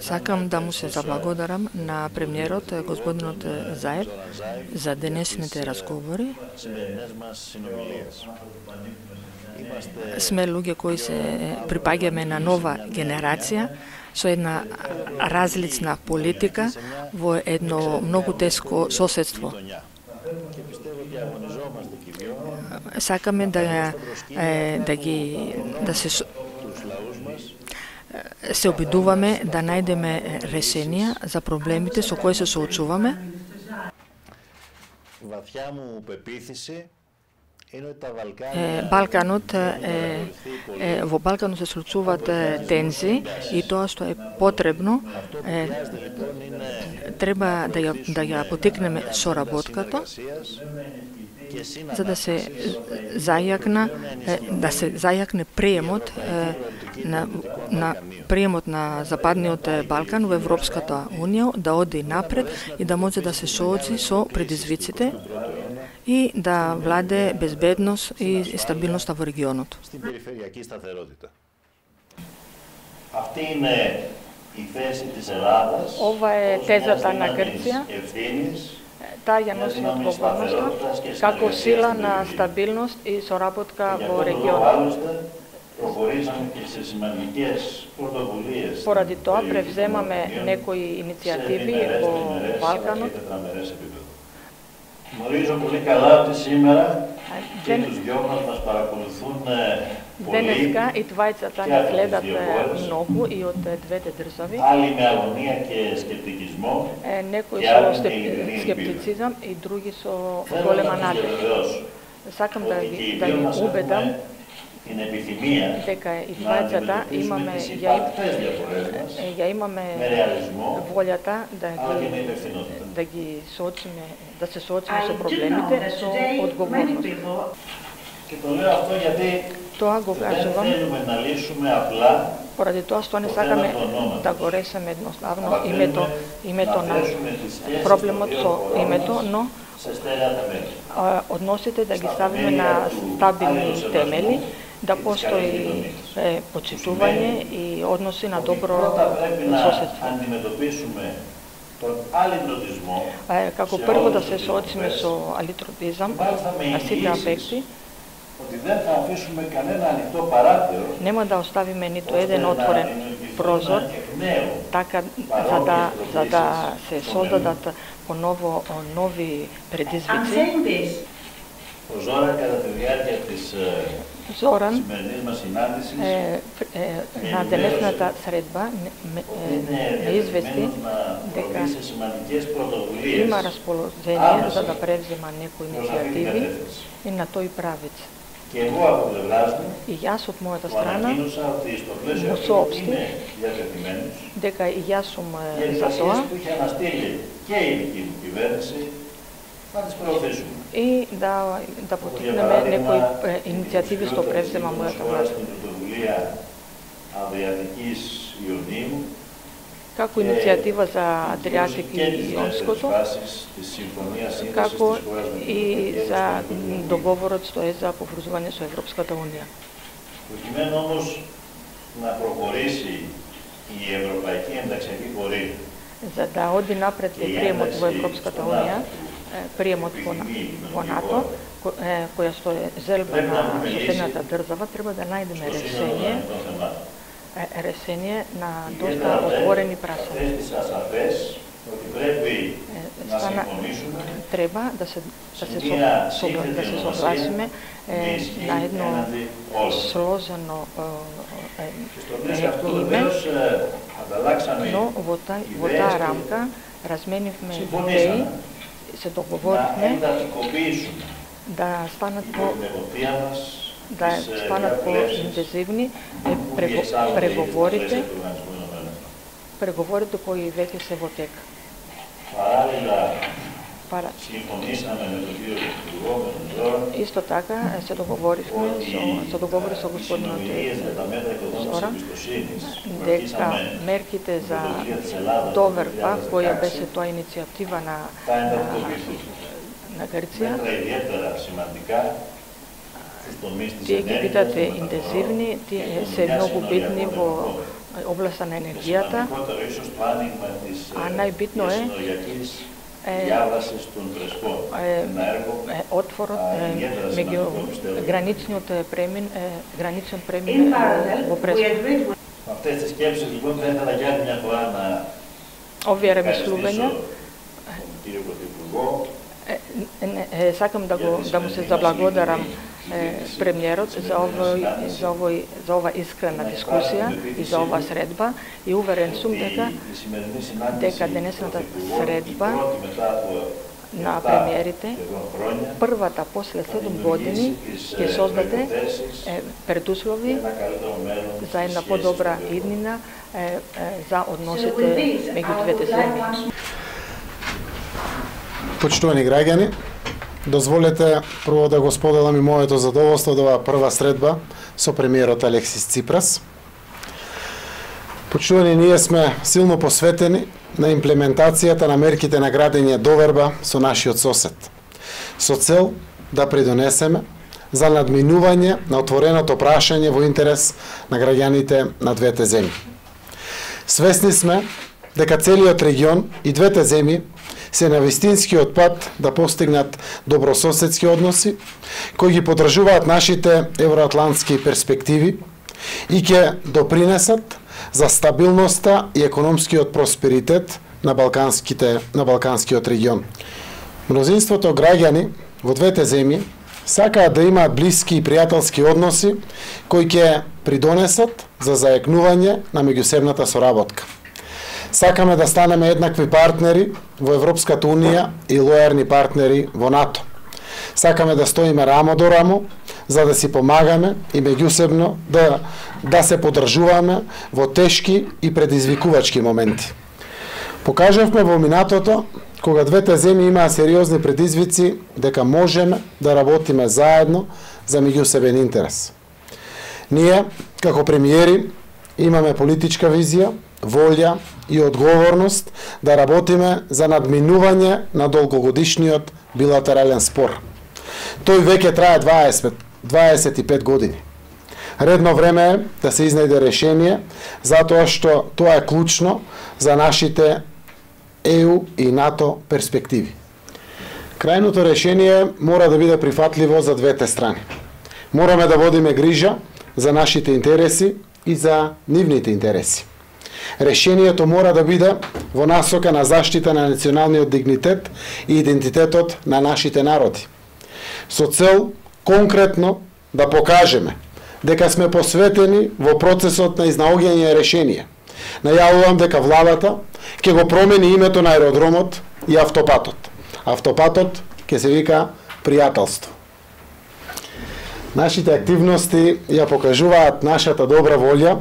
Сакам да му се заблагодарам на премиерот, господинот Заев, за денесните разговори. Сме луѓе кои се припаѓаме на нова генерација, со една различна политика во едно многу теско соседство. Сакаме да се обидуваме да најдеме решенија за проблемите со кои се соочуваме. Во Балканот се случуваат тензии и тоа што е потребно треба да ја потикнеме соработката, за да се зајакне приемот на Западниот Балкан во Европската Унија, да оди напред и да може да се соочи со предизвиците и да владе безбедност и стабилноста во регионот. Ова е тезата на Грција. Таа ја носи одговорноста како сила на стабилност и соработка во регионот. Поради тоа превземаме некои иницијативи во Балканот. Γνωρίζω πολύ καλά ότι σήμερα και τους δυο μας παρακολουθούν Денеска и двајцата ни гледат многу и од двете држави. Άλλοι με αγωνία και σκεπτικισμό. Некои со скептицизам и други со голема надежда. Сакам да ги убедам дека и двајцата ја имаме волјата да се соочиме со проблемите со одговорност. Тоа го кажувам поради тоа што не сакаме да го решиме едноставно името на проблемот со името, но односите да ги ставиме на стабилни темели, да постои почитување и односи на добро соседство. Како прво да се соочиме со алитротизам на сите аспекти. Нема да оставиме ниту еден отворен прозор, така за да се создадат поново нови предизвици. Зоран на денесната средба ме извести дека има расположение за да превзема некои иницијативи и на тој правец. И јас од мојата страна му соопштив дека и јас сум за тоа и да потикнеме некои иницијативи што превзема мојата власт. Како иницијатива за Адриатик и Јонското, како и за договорот што е за поврзување со Европската Унија. Προκειμένου όμως να προχωρήσει η Ευρωπαϊκή Ενταξιακή Πορεία. За да оди напред приемот во Европската Унија, приемот во НАТО, која што е желба на соседната држава, треба да најдеме решение на доста отворени прашања. Треба да се согласиме на едно сложено име, но во таа рамка разменивме идеи, се договоривме да станат по-интензивни преговорите кои веќе се во тек. Исто така се договори со господинот Зоран дека мерките за доверба, која беше тоа иницијатива на Грција, тие ги бидат интензивни, тие се многу битни во областта на енергијата, а најбитно е отворот меѓу граничниот премин во Преспа. Овие ремислувања сакам да му се заблагодарам премиерот за ова искрена дискусија и за ова средба и уверен сум дека денесната средба на премиерите, првата после 7 години, ќе создаде предуслови за една подобра иднина за односите меѓу двете земји. Почитувани граѓани, дозволете прво да го споделам и моето задоволство од оваа прва средба со премиерот Алексис Ципрас. Почитувани, ние сме силно посветени на имплементацијата на мерките на градење доверба со нашиот сосед, со цел да придонесеме за надминување на отвореното прашање во интерес на граѓаните на двете земји. Свесни сме дека целиот регион и двете земји се на вистинскиот пат да постигнат добрососедски односи, кои ги подржуваат нашите евроатлантски перспективи и ќе допринесат за стабилноста и економскиот просперитет на балканскиот регион. Мнозинството граѓани во двете земји сакаат да имаат блиски и пријателски односи кои ќе придонесат за заекнување на меѓусебната соработка. Сакаме да станеме еднакви партнери во Европската Унија и лојарни партнери во НАТО. Сакаме да стоиме рамо до рамо, за да си помагаме и меѓусебно да се подржуваме во тешки и предизвикувачки моменти. Покажавме во минатото, кога двете земји имаа сериозни предизвици, дека можеме да работиме заедно за меѓусебен интерес. Ние, како премиери, имаме политичка визија, волја и одговорност да работиме за надминување на долгогодишниот билатерален спор. Тој веќе трае 25 години. Редно време е да се изнајде решение, затоа што тоа е клучно за нашите ЕУ и НАТО перспективи. Крајното решение мора да биде прифатливо за двете страни. Мораме да водиме грижа за нашите интереси и за нивните интереси. Решението мора да биде во насока на заштита на националниот дигнитет и идентитетот на нашите народи, со цел конкретно да покажеме дека сме посветени во процесот на изнаоѓање решение. Најавувам дека владата ќе го промени името на аеродромот и автопатот. Автопатот ќе се вика пријателство. Нашите активности ја покажуваат нашата добра волја.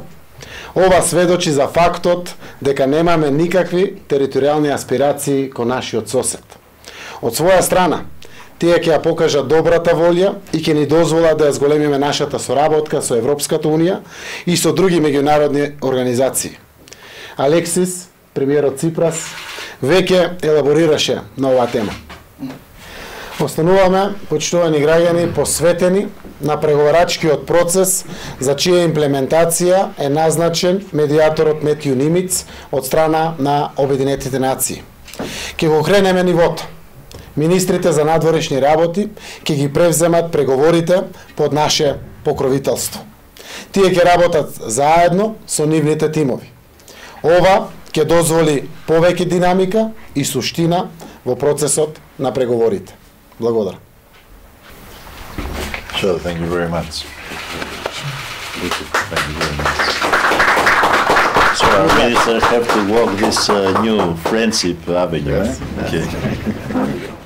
Ова сведочи за фактот дека немаме никакви територијални аспирации кон нашиот сосед. Од своја страна, тие ќе ја покажат добрата волја и ќе ни дозволат да ја зголемиме нашата соработка со Европската Унија и со други меѓународни организации. Алексис, премиерот Ципрас, веќе елаборираше на оваа тема. Остануваме, почитувани граѓани, посветени на преговарачкиот процес за чија имплементација е назначен медијаторот Метју Нимиц од страна на Обединетите нации. Ке го кренеме нивото. Министрите за надворешни работи ќе ги превземат преговорите под наше покровителство. Тие ќе работат заедно со нивните тимови. Ова ќе дозволи повеќе динамика и суштина во процесот на преговорите. Благодарам. Sure, thank you very much. Thank you very much. So our ministers have to walk this new friendship avenue. Yes. Okay.